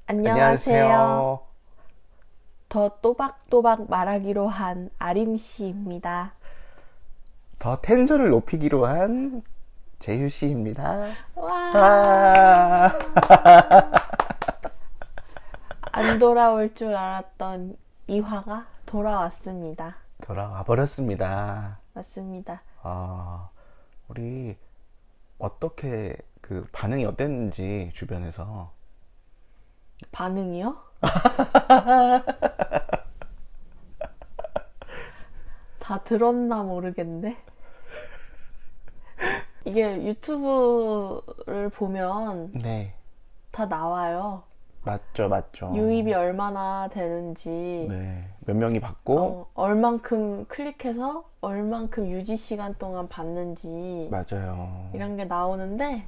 안녕하세요. 안녕하세요. 더 또박또박 말하기로 한 아림씨입니다. 더 텐션을 높이기로 한 재유 씨입니다. 와, 아, 안 돌아올 줄 알았던 이화가 돌아왔습니다. 돌아와 버렸습니다. 맞습니다. 우리 어떻게 그 반응이 어땠는지 주변에서. 반응이요? 다 들었나 모르겠네. 이게 유튜브를 보면 네, 다 나와요. 맞죠, 맞죠. 유입이 얼마나 되는지, 네, 몇 명이 받고. 얼만큼 클릭해서 얼만큼 유지 시간 동안 봤는지 맞아요. 이런 게 나오는데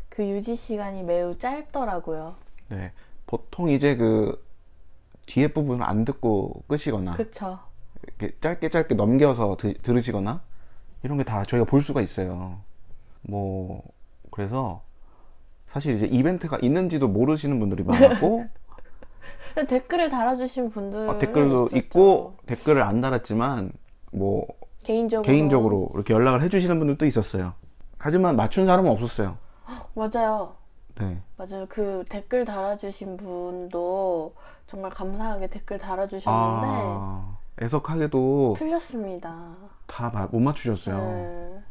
그 유지 시간이 매우 짧더라고요. 네, 보통 이제 그 뒤에 부분을 안 듣고 끄시거나 그쵸? 이렇게 짧게 짧게 넘겨서 들으시거나 이런 게 다 저희가 볼 수가 있어요. 뭐 그래서 사실 이제 이벤트가 있는지도 모르시는 분들이 많았고 근데 댓글을 달아주신 분들은 댓글도 있었죠. 있고 댓글을 안 달았지만 뭐 개인적으로 이렇게 연락을 해주시는 분들도 있었어요. 하지만 맞춘 사람은 없었어요. 맞아요. 네. 맞아요. 그 댓글 달아주신 분도 정말 감사하게 댓글 달아주셨는데 애석하게도 틀렸습니다. 다 못 맞추셨어요. 네.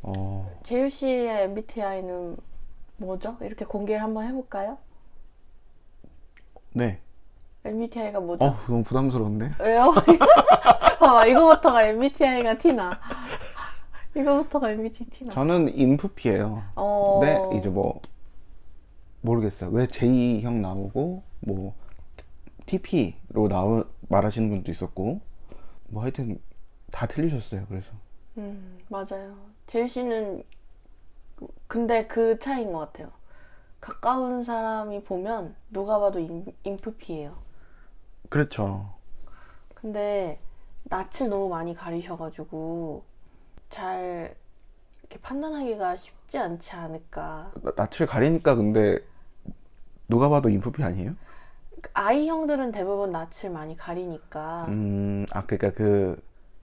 어, 재유 씨의 MBTI는 뭐죠? 이렇게 공개를 한번 해볼까요? 네. MBTI가 뭐죠? 너무 부담스러운데? 왜요? 봐봐, 이거부터가 MBTI가 티나. 이거부터가 MBTI 티나. 저는 인프피예요. 네, 이제 뭐 모르겠어요. 왜 J형 나오고 뭐 TP로 말하시는 분도 있었고 뭐 하여튼 다 틀리셨어요. 그래서 맞아요. 재유 씨는 근데 그 차이인 것 같아요. 가까운 사람이 보면 누가 봐도 인프피예요. 그렇죠. 근데 낯을 너무 많이 가리셔가지고 잘 이렇게 판단하기가 쉽지 않지 않을까. 낯을 가리니까 근데 누가 봐도 인프피 아니에요? 아이 형들은 대부분 낯을 많이 가리니까. 그러니까 그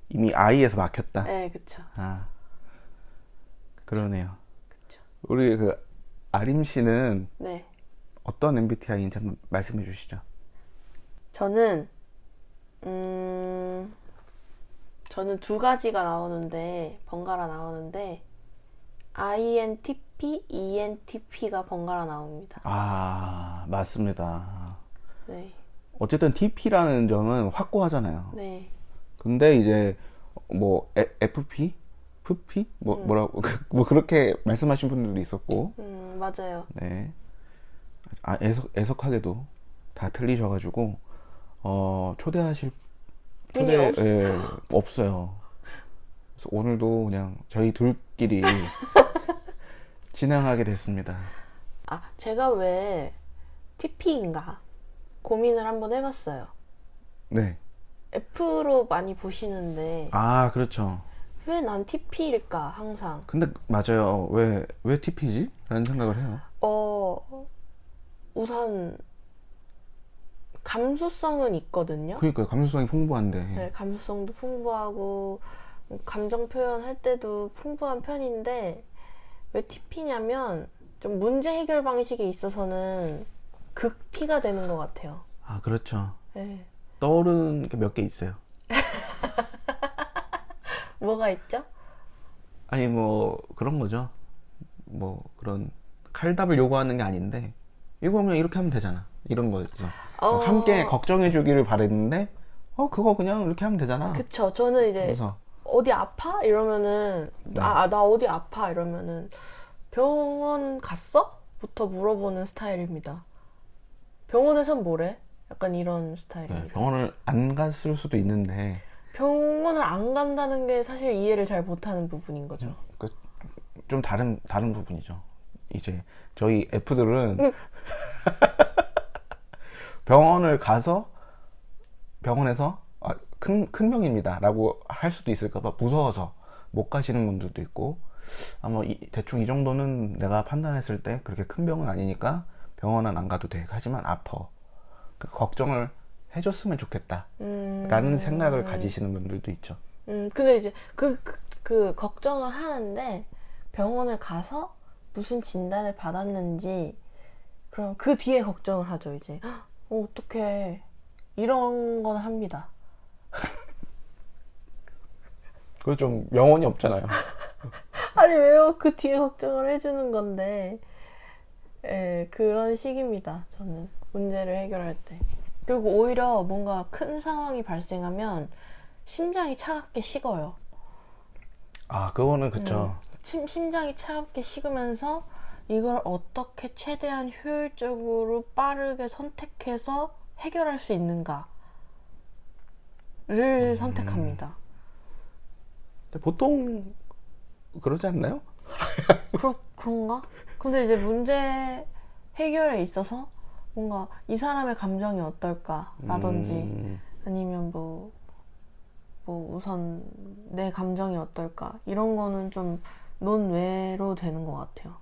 이미 I에서 막혔다. 네, 그쵸. 그러네요. 그쵸. 우리 그 아림 씨는 네. 어떤 MBTI인지 한번 말씀해 주시죠. 저는 저는 두 가지가 나오는데 번갈아 나오는데 INTP, ENTP가 번갈아 나옵니다. 맞습니다. 네, 어쨌든 TP라는 점은 확고하잖아요. 네, 근데 이제 뭐 FP, FP 뭐라고 뭐 그렇게 말씀하신 분들도 있었고, 맞아요. 네, 애석하게도 다 틀리셔가지고 초대하실 분이 없어요. 그래서 오늘도 그냥 저희 둘끼리 진행하게 됐습니다. 제가 왜 TP인가 고민을 한번 해봤어요. 네. F로 많이 보시는데 그렇죠. 왜 난 TP일까 항상. 근데 맞아요. 왜 TP지? 라는 생각을 해요. 우선 감수성은 있거든요. 그러니까요. 감수성이 풍부한데. 네, 감수성도 풍부하고 감정 표현할 때도 풍부한 편인데 왜 TP냐면 좀 문제 해결 방식에 있어서는 극 T가 되는 것 같아요. 그렇죠. 네. 떠오르는 게 몇 개 있어요. 뭐가 있죠? 아니 뭐 그런 거죠. 뭐 그런 칼답을 요구하는 게 아닌데 이거 그냥 이렇게 하면 되잖아. 이런 거죠. 함께 걱정해 주기를 바랬는데 그거 그냥 이렇게 하면 되잖아. 그쵸. 저는 이제 그래서 어디 아파? 이러면은 네. 나 어디 아파? 이러면은 병원 갔어? 부터 물어보는 스타일입니다. 병원에선 뭐래? 약간 이런 스타일입니다. 네, 병원을 안 갔을 수도 있는데 병원을 안 간다는 게 사실 이해를 잘 못하는 부분인 거죠. 좀 다른 부분이죠. 이제 저희 F들은 병원을 가서 병원에서 큰 병입니다 라고 할 수도 있을까봐 무서워서 못 가시는 분들도 있고, 대충 이 정도는 내가 판단했을 때 그렇게 큰 병은 아니니까 병원은 안 가도 돼. 하지만 아파. 그 걱정을 해줬으면 좋겠다. 라는 생각을 가지시는 분들도 있죠. 근데 이제 그 걱정을 하는데 병원을 가서 무슨 진단을 받았는지 그럼 그 뒤에 걱정을 하죠, 이제. 어떡해. 이런 건 합니다. 그거 좀 영혼이 없잖아요. 아니, 왜요? 그 뒤에 걱정을 해주는 건데. 예, 그런 식입니다, 저는. 문제를 해결할 때. 그리고 오히려 뭔가 큰 상황이 발생하면 심장이 차갑게 식어요. 아, 그거는 그쵸. 심장이 차갑게 식으면서 이걸 어떻게 최대한 효율적으로 빠르게 선택해서 해결할 수 있는가를 선택합니다. 근데 보통 그러지 않나요? 그런가? 근데 이제 문제 해결에 있어서 뭔가 이 사람의 감정이 어떨까라든지 아니면 뭐 우선 내 감정이 어떨까 이런 거는 좀 논외로 되는 것 같아요.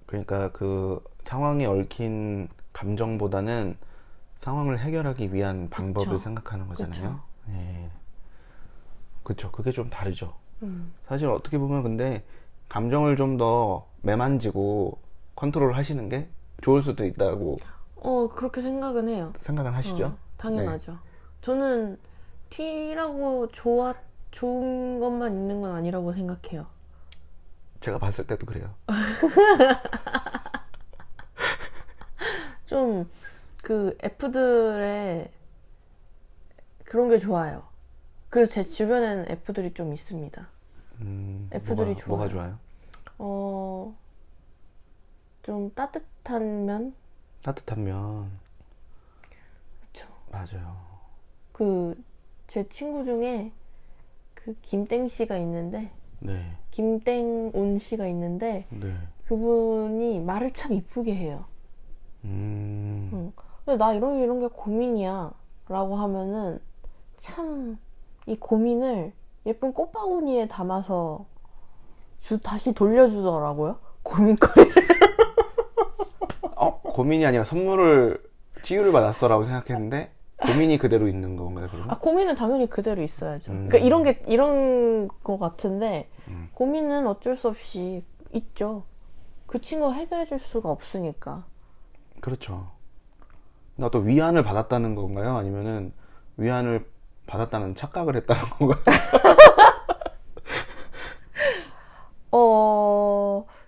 그러니까 그 상황에 얽힌 감정보다는 상황을 해결하기 위한 방법을 그쵸. 생각하는 거잖아요. 그쵸. 예. 그쵸. 그게 좀 다르죠. 사실 어떻게 보면 근데 감정을 좀 더 매만지고 컨트롤 하시는 게 좋을 수도 있다고 그렇게 생각은 해요. 생각은 하시죠? 당연하죠. 저는 T라고 좋은 것만 있는 건 아니라고 생각해요. 제가 봤을 때도 그래요. 좀 그 F들의 그런 게 좋아요. 그래서 제 주변에는 F들이 좀 있습니다. F들이 뭐가 좋아요. 좋아요? 좀 따뜻한 면? 따뜻한 면. 그쵸. 맞아요. 제 친구 중에 그 김땡 씨가 있는데, 네. 김땡온 씨가 있는데, 네. 그분이 말을 참 이쁘게 해요. 근데 나 이런 게 고민이야. 라고 하면은, 참, 이 고민을 예쁜 꽃바구니에 담아서 다시 돌려주더라고요. 고민거리를. 고민이 아니라 치유를 받았어라고 생각했는데 고민이 그대로 있는 건가요, 그러면? 고민은 당연히 그대로 있어야죠. 그러니까 이런 거 같은데, 고민은 어쩔 수 없이 있죠. 그 친구가 해결해 줄 수가 없으니까. 그렇죠. 나 또 위안을 받았다는 건가요? 아니면은 위안을 받았다는 착각을 했다는 건가요?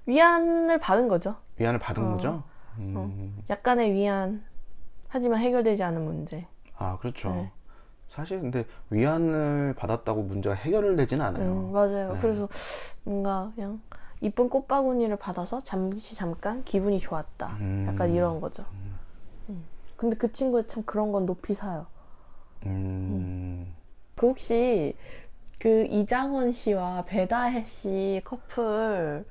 위안을 받은 거죠. 위안을 받은 거죠? 약간의 위안. 하지만 해결되지 않은 문제. 아, 그렇죠. 네. 사실 근데 위안을 받았다고 문제가 해결되지는 않아요. 맞아요. 네. 그래서 뭔가 그냥 이쁜 꽃바구니를 받아서 잠깐 기분이 좋았다. 약간 이런 거죠. 근데 그 친구가 참 그런 건 높이 사요. 그 혹시 그 이장원 씨와 배다혜 씨 커플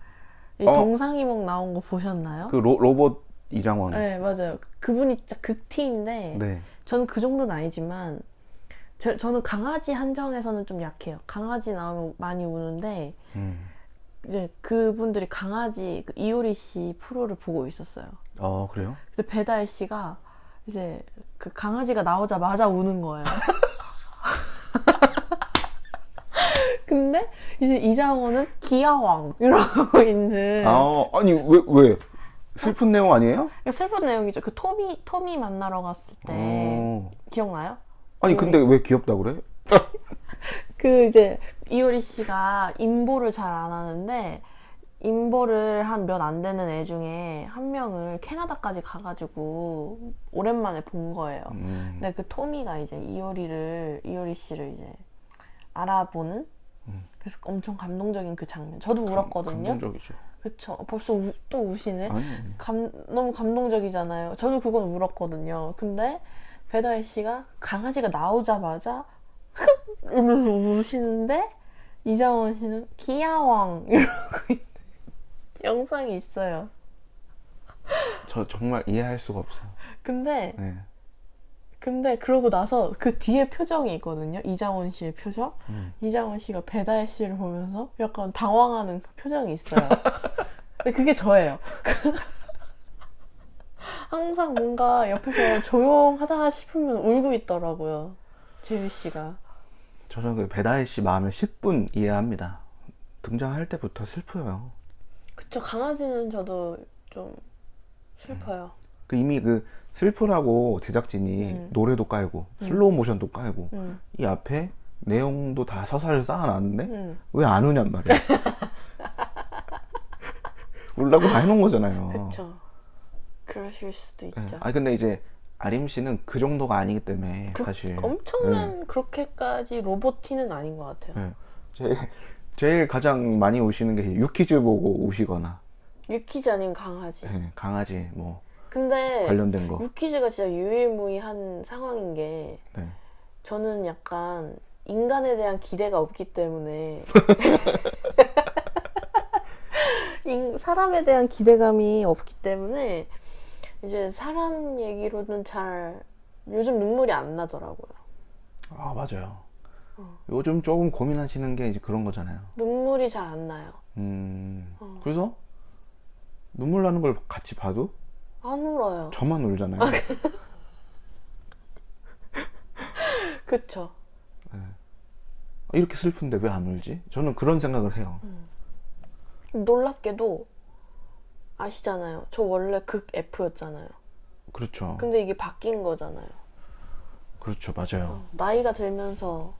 동상이몽 나온 거 보셨나요? 그 로봇 이장원. 네, 맞아요. 그분이 진짜 극티인데 네. 저는 그 정도는 아니지만 저는 강아지 한정에서는 좀 약해요. 강아지 나오면 많이 우는데 이제 그분들이 강아지 이효리 씨 프로를 보고 있었어요. 그래요? 근데 배다혜 씨가 이제 그 강아지가 나오자마자 우는 거예요. 근데 이제 이장원은 기아왕 이러고 있는. 아니 왜 슬픈 내용 아니에요? 슬픈 내용이죠. 그 토미 만나러 갔을 때 기억나요? 아니 근데 왜 귀엽다 그래? 그 이제 이효리 씨가 인보를 잘 안 하는데 인보를 한 몇 안 되는 애 중에 한 명을 캐나다까지 가가지고 오랜만에 본 거예요. 근데 그 토미가 이제 이효리 씨를 이제 알아보는. 그래서 엄청 감동적인 그 장면. 저도 울었거든요. 감동적이죠. 그쵸. 벌써 또 우시네. 아니. 너무 감동적이잖아요. 저도 그건 울었거든요. 근데 배다혜 씨가 강아지가 나오자마자 이러면서 우시는데 이장원 씨는 기아왕 이러고 있는 영상이 있어요. 저 정말 이해할 수가 없어요. 근데 네. 그러고 나서 그 뒤에 표정이 있거든요. 이장원 씨의 표정. 이장원 씨가 배다혜 씨를 보면서 약간 당황하는 그 표정이 있어요. 근데 그게 저예요. 항상 뭔가 옆에서 조용하다 싶으면 울고 있더라고요. 재유 씨가. 저는 그 배다혜 씨 마음을 10분 이해합니다. 등장할 때부터 슬퍼요. 그쵸, 강아지는 저도 좀 슬퍼요. 그 이미 그 슬프라고 제작진이 노래도 깔고 슬로우 모션도 깔고 이 앞에 내용도 다 서사를 쌓아놨는데 왜 안 우냔 말이야. 울라고 다 해놓은 거잖아요. 그쵸. 그러실 수도 네. 있죠. 아니 근데 이제 아림 씨는 그 정도가 아니기 때문에 사실 엄청난 그렇게까지 로보티는 아닌 것 같아요. 네. 제일 가장 많이 우시는 게 유퀴즈 보고 우시거나 유퀴즈 아닌 강아지. 네, 강아지 뭐 근데 관련된 거. 유퀴즈가 진짜 유일무이한 상황인 게 네. 저는 약간 인간에 대한 기대가 없기 때문에 사람에 대한 기대감이 없기 때문에 이제 사람 얘기로는 잘 요즘 눈물이 안 나더라고요. 아 맞아요. 요즘 조금 고민하시는 게 이제 그런 거잖아요. 눈물이 잘 안 나요. 그래서 눈물 나는 걸 같이 봐도 안 울어요. 저만 울잖아요. 그쵸. 이렇게 슬픈데 왜 안 울지? 저는 그런 생각을 해요. 놀랍게도 아시잖아요. 저 원래 극 F였잖아요. 그렇죠. 근데 이게 바뀐 거잖아요. 그렇죠. 맞아요. 나이가 들면서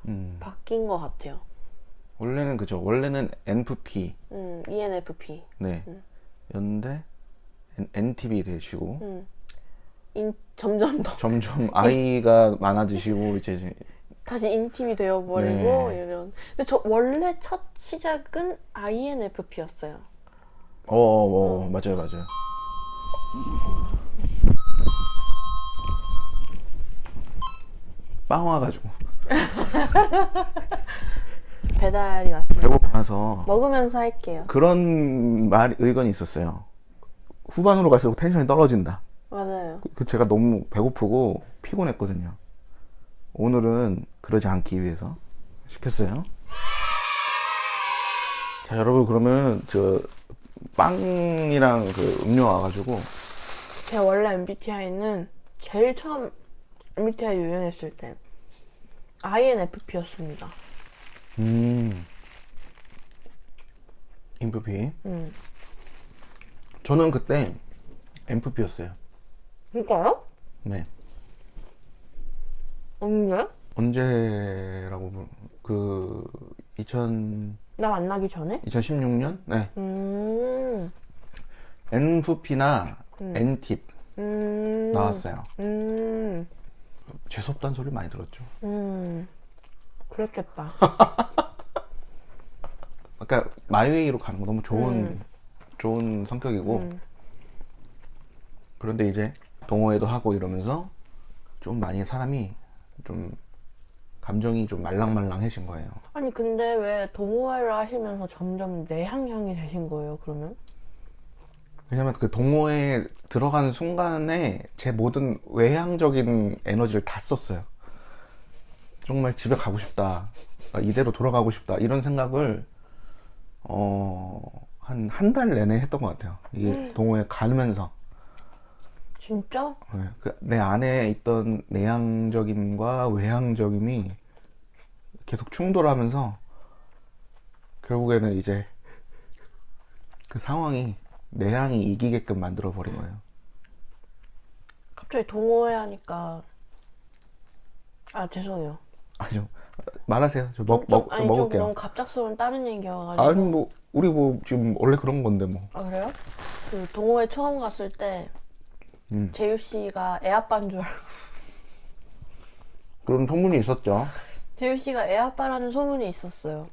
음. 바뀐 것 같아요. 원래는 그죠. 원래는 NFP. ENFP. 네. 였는데 NTV 되시고 점점 더 점점 아이가 많아지시고 이제 다시 인팁이 되어버리고 네. 이런. 근데 저 원래 첫 시작은 INFP였어요. 맞아요. 빵 와가지고 배달이 왔습니다. 배고파서 먹으면서 할게요. 그런 의견이 있었어요. 후반으로 갈수록 텐션이 떨어진다. 맞아요. 제가 너무 배고프고 피곤했거든요. 오늘은 그러지 않기 위해서 시켰어요. 자, 여러분 그러면 저 빵이랑 그 음료 와가지고 제가 원래 MBTI는 제일 처음 MBTI 유행했을 때 INFP였습니다. 인프피. 저는 그때 MFP였어요. 진짜요? 네. 언제? 언제라고 그 나 만나기 전에? 2016년? 네. NFP나 N팁 나왔어요. 재수없다는 소리 많이 들었죠. 그랬겠다. 아까 마이웨이로 가는 거 너무 좋은 성격이고 그런데 이제 동호회도 하고 이러면서 좀 많이 사람이 좀 감정이 좀 말랑말랑해진 거예요. 아니 근데 왜 동호회를 하시면서 점점 내향형이 되신 거예요, 그러면? 왜냐면 그 동호회에 들어가는 순간에 제 모든 외향적인 에너지를 다 썼어요. 정말 집에 가고 싶다, 이대로 돌아가고 싶다, 이런 생각을 한 달 내내 했던 것 같아요. 이게 동호회 가면서. 진짜? 네, 내 안에 있던 내향적임과 외향적임이 계속 충돌하면서 결국에는 이제 그 상황이 내향이 이기게끔 만들어 버린 거예요. 갑자기 동호회 하니까 죄송해요. 아니요, 말하세요. 저 좀 먹을게요. 너무 갑작스러운 다른 얘기여가지고. 아니 뭐 우리 뭐 지금 원래 그런 건데 뭐. 아 그래요? 그 동호회 처음 갔을 때 재유 씨가 애아빠인 줄 알고. 그런 소문이 있었죠. 재유 씨가 애아빠라는 소문이 있었어요.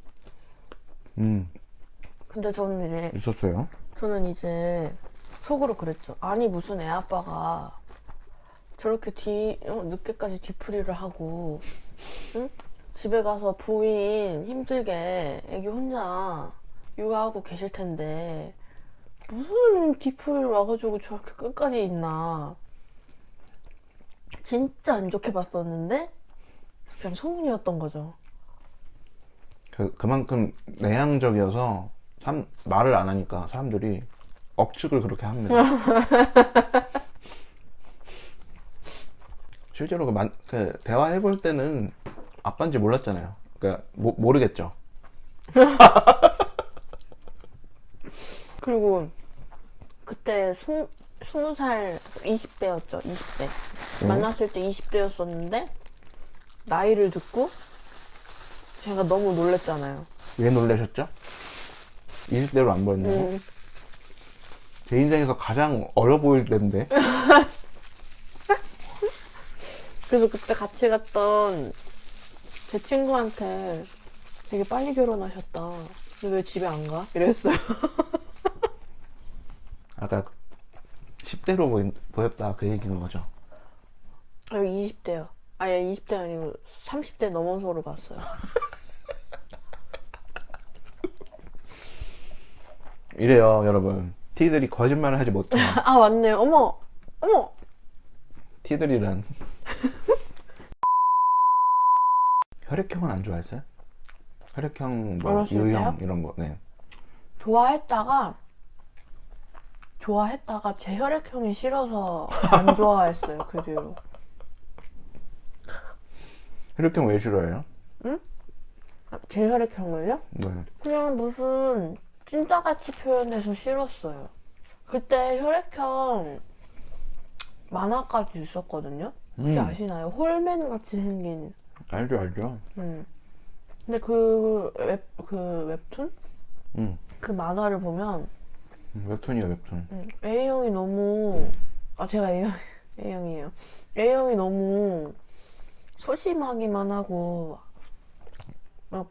근데 있었어요. 저는 이제 속으로 그랬죠. 아니 무슨 애아빠가 저렇게 늦게까지 뒤풀이를 하고, 응? 집에 가서 부인 힘들게 애기 혼자 육아하고 계실 텐데 무슨 뒤풀이를 와가지고 저렇게 끝까지 있나. 진짜 안 좋게 봤었는데 그냥 소문이었던 거죠. 그만큼 내향적이어서 말을 안 하니까 사람들이 억측을 그렇게 합니다. 실제로 그 대화해볼 때는 아빠인지 몰랐잖아요. 그러니까 모르겠죠. 그리고 그때 20살 20대였죠. 20대 만났을 때 20대였었는데 나이를 듣고 제가 너무 놀랬잖아요. 왜 놀라셨죠? 20대로 안 보였나요? 제 인생에서 가장 어려 보일 때인데. 그래서 그때 같이 갔던 제 친구한테 되게 빨리 결혼하셨다. 근데 왜 집에 안 가? 이랬어요. 아까 10대로 보였다 그 얘기인 거죠. 아니 20대요. 아니 20대 아니고 30대 넘어서로 봤어요. 이래요 여러분. 티들이 거짓말을 하지 못해요. 아 맞네요. 어머 어머. 티들이란. 혈액형은 안 좋아했어요? 혈액형 뭐 어렸을 U형 때요? 이런 거. 네. 좋아했다가 제 혈액형이 싫어서 안 좋아했어요. 그 뒤로. 혈액형 왜 싫어해요? 아, 제 혈액형을요? 네. 그냥 무슨 찐따같이 표현해서 싫었어요. 그때 혈액형 만화까지 있었거든요. 혹시 아시나요? 홀맨 같이 생긴. 알죠. 근데 그 웹툰? 응. 그 만화를 보면 웹툰이요 웹툰. A형이 너무 제가 A형이에요. A형이 너무 소심하기만 하고 막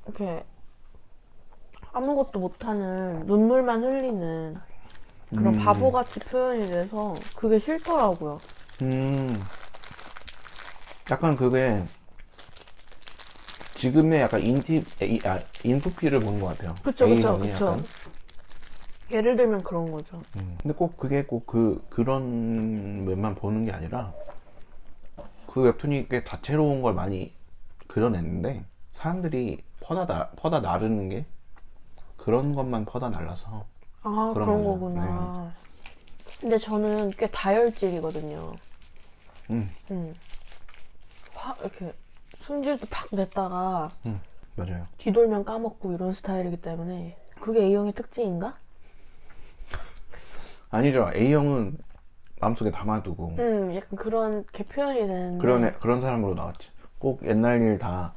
이렇게 아무것도 못하는 눈물만 흘리는 그런 바보같이 표현이 돼서 그게 싫더라고요. 약간 그게 지금의 약간 인프피를 보는 것 같아요. 그쵸. A형이 약간. 예를 들면 그런 거죠. 근데 꼭 그게 꼭 그런 면만 보는 게 아니라 그 웹툰이 꽤 다채로운 걸 많이 그려냈는데 사람들이 퍼다 나르는 게 그런 것만 퍼다 날라서 아, 그런 그런 거죠. 거구나. 근데 저는 꽤 다혈질이거든요. 이렇게 손질도 팍 냈다가 맞아요. 뒤돌면 까먹고 이런 스타일이기 때문에 그게 A형의 특징인가? 아니죠. A형은 마음속에 담아두고 약간 그렇게 표현이 되는데 그런 사람으로 나왔지. 꼭 옛날 일 다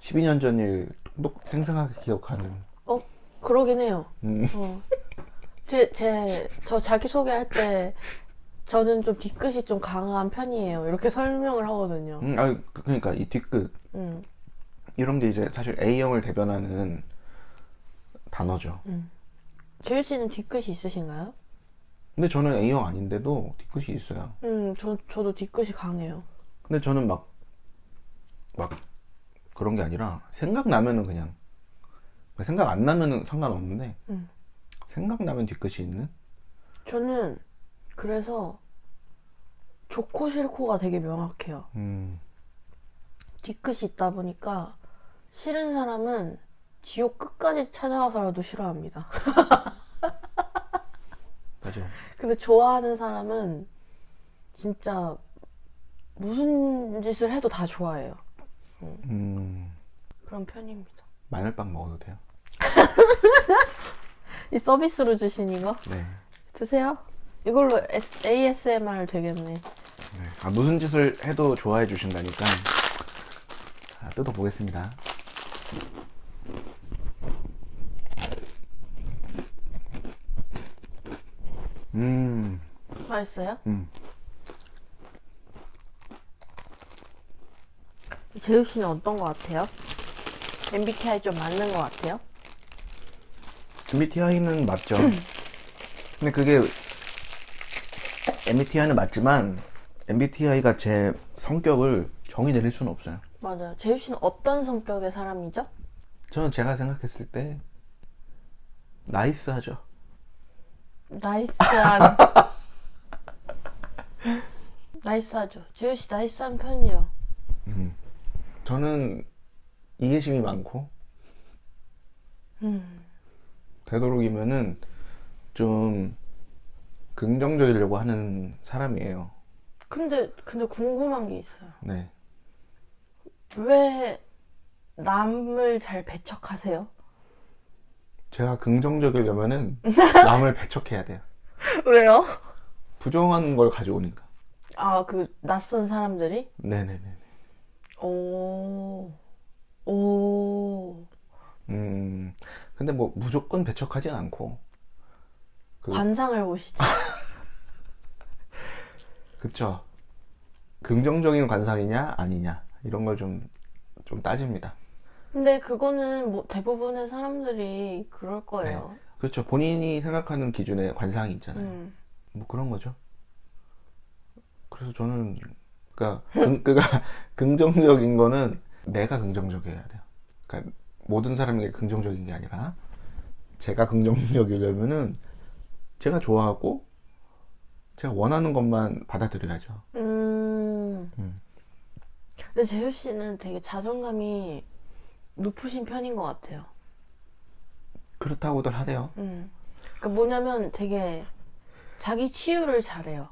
12년 전 일 똑 생생하게 기억하는. 그러긴 해요. 저 자기소개할 때 저는 좀 뒤끝이 좀 강한 편이에요. 이렇게 설명을 하거든요. 그러니까 이 뒤끝 이런 게 이제 사실 A형을 대변하는 단어죠. 재유 씨는 뒤끝이 있으신가요? 근데 저는 A형 아닌데도 뒤끝이 있어요. 저도 뒤끝이 강해요. 근데 저는 막 그런 게 아니라 생각나면은 그냥 생각 안 나면은 상관없는데 생각나면 뒤끝이 있는? 저는 그래서 좋고 싫고가 되게 명확해요. 뒤끝이 있다 보니까 싫은 사람은 지옥 끝까지 찾아와서라도 싫어합니다. 맞아요. 근데 좋아하는 사람은 진짜 무슨 짓을 해도 다 좋아해요. 그런 편입니다. 마늘빵 먹어도 돼요? 이 서비스로 주신 이거? 네. 드세요. 이걸로 ASMR 되겠네. 네. 무슨 짓을 해도 좋아해 주신다니까. 자, 뜯어보겠습니다. 맛있어요? 재우 씨는 어떤 것 같아요? MBTI 좀 맞는 것 같아요? MBTI는 맞죠. 근데 그게 MBTI는 맞지만 MBTI가 제 성격을 정의 내릴 수는 없어요. 맞아요. 재우 씨는 어떤 성격의 사람이죠? 저는 제가 생각했을 때 나이스하죠. 나이스한. 나이스하죠. 재우 씨 나이스한 편이에요. 저는 이해심이 많고 되도록이면은 좀 긍정적이려고 하는 사람이에요. 근데 궁금한 게 있어요. 네. 왜 남을 잘 배척하세요? 제가 긍정적이려면은 남을 배척해야 돼요. 왜요? 부정한 걸 가져오니까. 아, 낯선 사람들이? 네네네. 오, 근데 뭐 무조건 배척하진 않고. 관상을 보시죠. 그쵸. 긍정적인 관상이냐, 아니냐. 이런 걸 좀 따집니다. 근데 그거는 뭐 대부분의 사람들이 그럴 거예요. 네. 그렇죠. 본인이 생각하는 기준의 관상이 있잖아요. 뭐 그런 거죠. 그래서 저는, 그러니까 긍정적인 거는 내가 긍정적이어야 돼요. 그러니까 모든 사람에게 긍정적인 게 아니라, 제가 긍정적이려면은 제가 좋아하고 제가 원하는 것만 받아들여야죠. 근데 재효 씨는 되게 자존감이 높으신 편인 것 같아요. 그렇다고들 하대요. 그러니까 뭐냐면 되게 자기 치유를 잘해요.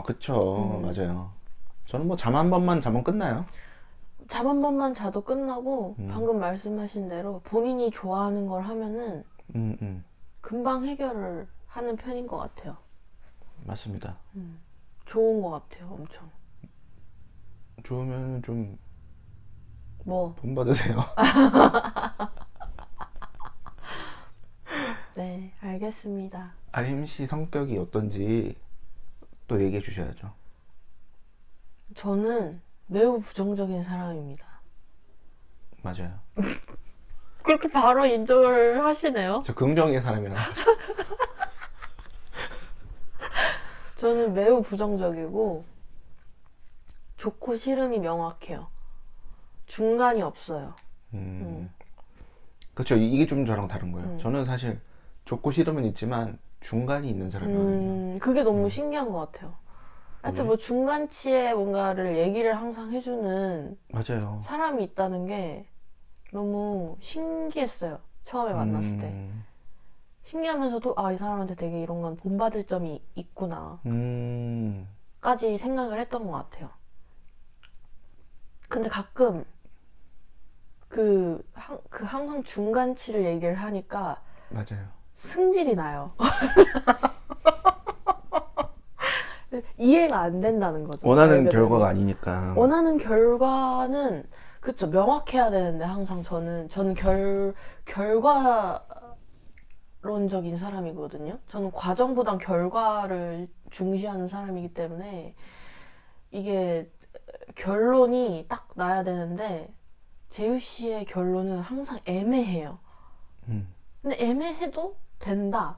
그쵸. 맞아요. 저는 뭐 잠 한 번만 자면 끝나요. 잠 한 번만 자도 끝나고 방금 말씀하신 대로 본인이 좋아하는 걸 하면은 금방 해결을 하는 편인 것 같아요. 맞습니다. 좋은 것 같아요, 엄청. 좋으면 좀 뭐? 돈 받으세요. 네, 알겠습니다. 아림 씨 성격이 어떤지 또 얘기해 주셔야죠. 저는 매우 부정적인 사람입니다. 맞아요. 그렇게 바로 인정을 하시네요. 저 긍정의 사람이라. 저는 매우 부정적이고 좋고 싫음이 명확해요. 중간이 없어요. 그렇죠. 이게 좀 저랑 다른 거예요. 저는 사실 좋고 싫으면 있지만 중간이 있는 사람이거든요. 그게 너무 신기한 것 같아요. 하여튼 뭐 중간치에 뭔가를 얘기를 항상 해주는 맞아요. 사람이 있다는 게 너무 신기했어요. 처음에 만났을 때. 신기하면서도 이 사람한테 되게 이런 건 본받을 점이 있구나 까지 생각을 했던 것 같아요. 근데 가끔 항상 중간치를 얘기를 하니까 맞아요. 승질이 나요. 이해가 안 된다는 거죠. 원하는 결과가 아니니까. 원하는 결과는 그쵸, 명확해야 되는데 항상 저는 결과론적인 사람이거든요. 저는 과정보단 결과를 중시하는 사람이기 때문에 이게 결론이 딱 나야 되는데 재유 씨의 결론은 항상 애매해요. 근데 애매해도 된다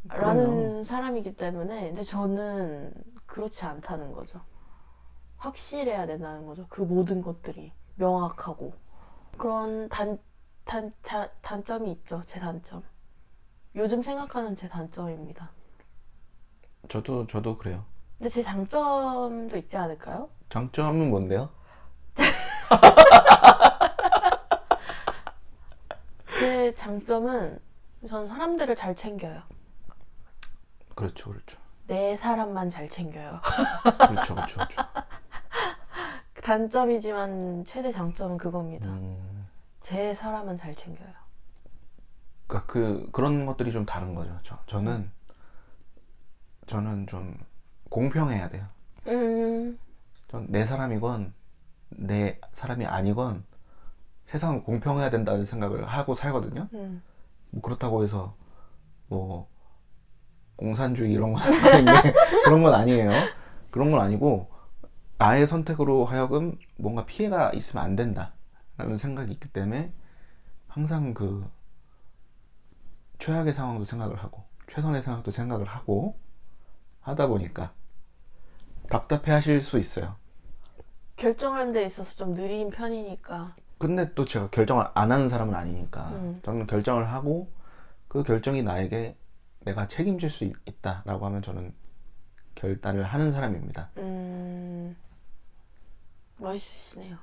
라는 사람이기 때문에, 근데 저는 그렇지 않다는 거죠. 확실해야 된다는 거죠. 그 모든 것들이 명확하고. 그런 단점이 있죠. 제 단점. 요즘 생각하는 제 단점입니다. 저도 그래요. 근데 제 장점도 있지 않을까요? 장점은 뭔데요? 제 장점은 전 사람들을 잘 챙겨요. 그렇죠. 내 사람만 잘 챙겨요. 그렇죠. 단점이지만 최대 장점은 그겁니다. 제 사람은 잘 챙겨요. 그러니까 그런 것들이 좀 다른 거죠. 저는 좀 공평해야 돼요. 전 내 사람이건 내 사람이 아니건 세상은 공평해야 된다는 생각을 하고 살거든요. 뭐 그렇다고 해서 뭐 공산주의 이런 거 하는데 그런 건 아니에요. 그런 건 아니고 나의 선택으로 하여금 뭔가 피해가 있으면 안 된다라는 생각이 있기 때문에 항상 최악의 상황도 생각을 하고 최선의 상황도 생각을 하고 하다 보니까 답답해 하실 수 있어요. 결정하는 데 있어서 좀 느린 편이니까. 근데 또 제가 결정을 안 하는 사람은 아니니까 저는 결정을 하고 그 결정이 나에게 내가 책임질 수 있다라고 하면 저는 결단을 하는 사람입니다. 멋있으시네요.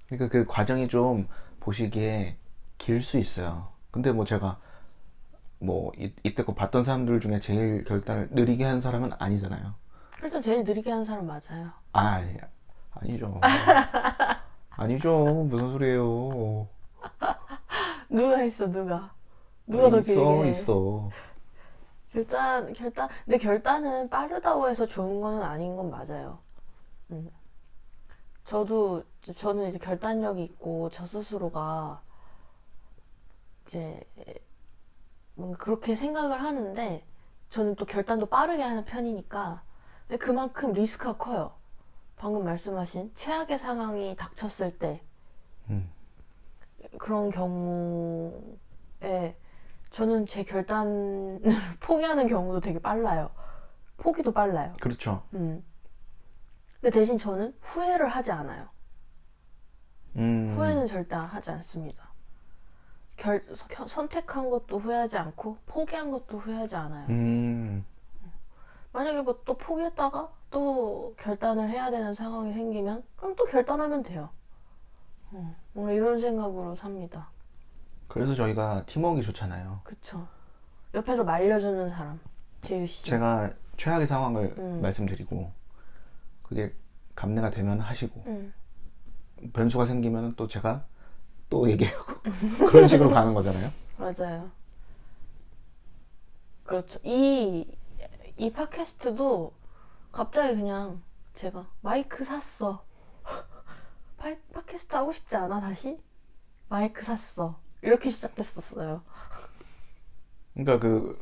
그러니까 그 과정이 좀 보시기에 길 수 있어요. 근데 뭐 제가 뭐 이때껏 봤던 사람들 중에 제일 결단을 느리게 한 사람은 아니잖아요. 일단 제일 느리게 하는 사람 맞아요. 아니죠. 아니죠. 무슨 소리예요. 누가 했어, 누가? 누가 더 길게 해? 있어. 근데 결단은 빠르다고 해서 좋은 거는 아닌 건 맞아요. 저는 이제 결단력이 있고, 저 스스로가 이제 뭔가 그렇게 생각을 하는데, 저는 또 결단도 빠르게 하는 편이니까, 근데 그만큼 리스크가 커요. 방금 말씀하신 최악의 상황이 닥쳤을 때, 그런 경우에 저는 제 결단을 포기하는 경우도 되게 빨라요. 포기도 빨라요. 그렇죠. 근데 대신 저는 후회를 하지 않아요. 후회는 절대 하지 않습니다. 선택한 것도 후회하지 않고 포기한 것도 후회하지 않아요. 만약에 뭐 또 포기했다가 또 결단을 해야 되는 상황이 생기면 그럼 또 결단하면 돼요. 뭔가 이런 생각으로 삽니다. 그래서 저희가 팀워크가 좋잖아요. 그쵸. 옆에서 말려주는 사람, 재유씨. 제가 최악의 상황을 말씀드리고 그게 감내가 되면 하시고 변수가 생기면 또 제가 또 얘기하고 그런 식으로 가는 거잖아요. 맞아요. 그렇죠. 이 팟캐스트도 갑자기 그냥 제가 마이크 샀어. 팟캐스트 하고 싶지 않아, 다시? 마이크 샀어. 이렇게 시작됐었어요. 그러니까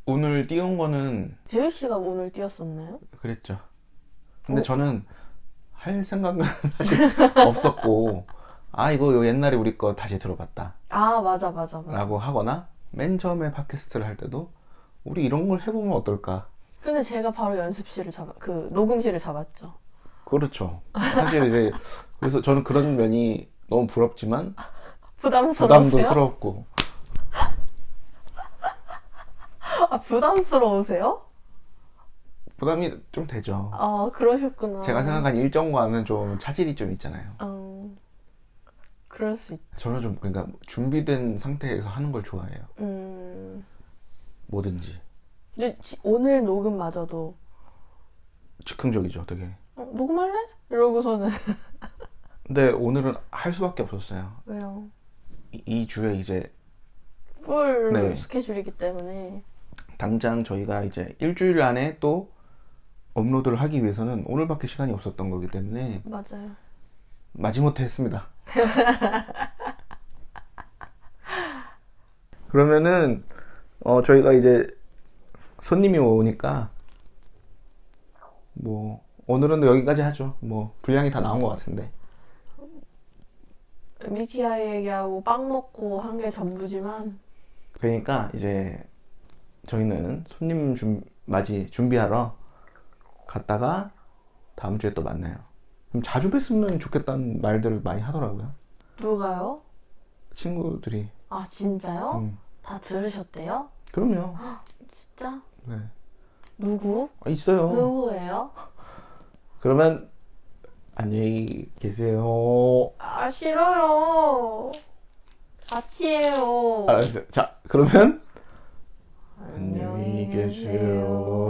오늘 띄운 거는 재유 씨가 오늘 띄웠었나요? 그랬죠. 근데 저는 할 생각은 사실 없었고 이거 옛날에 우리 거 다시 들어봤다. 맞아. 라고 하거나 맨 처음에 팟캐스트를 할 때도 우리 이런 걸 해보면 어떨까. 근데 제가 바로 녹음실을 잡았죠. 그렇죠. 사실 이제 그래서 저는 그런 면이 너무 부럽지만 부담스러우세요? 부담스럽고. 부담스러우세요? 부담이 좀 되죠. 그러셨구나. 제가 생각한 일정과는 좀 차질이 좀 있잖아요. 그럴 수 있죠. 저는 좀 그러니까 준비된 상태에서 하는 걸 좋아해요. 뭐든지. 근데 오늘 녹음마저도 즉흥적이죠, 되게. 녹음할래? 이러고서는. 근데 오늘은 할 수밖에 없었어요. 왜요? 이 주에 이제 풀 네. 스케줄이기 때문에. 당장 저희가 이제 일주일 안에 또 업로드를 하기 위해서는 오늘밖에 시간이 없었던 거기 때문에 맞아요. 마지못해 했습니다. 그러면은 저희가 이제 손님이 오니까 뭐 오늘은 여기까지 하죠. 뭐 분량이 다 나온 것 같은데. MBTI 얘기하고 빵 먹고 한 게 전부지만. 그러니까 이제 저희는 손님 맞이 준비하러 갔다가 다음 주에 또 만나요. 그럼 자주 뵀으면 좋겠다는 말들을 많이 하더라고요. 누가요? 친구들이. 진짜요? 다 들으셨대요? 그럼요. 진짜? 네. 누구? 있어요. 누구예요? 그러면 안녕히 계세요. 싫어요. 같이 해요. 알았어요. 자, 그러면 안녕히 계세요.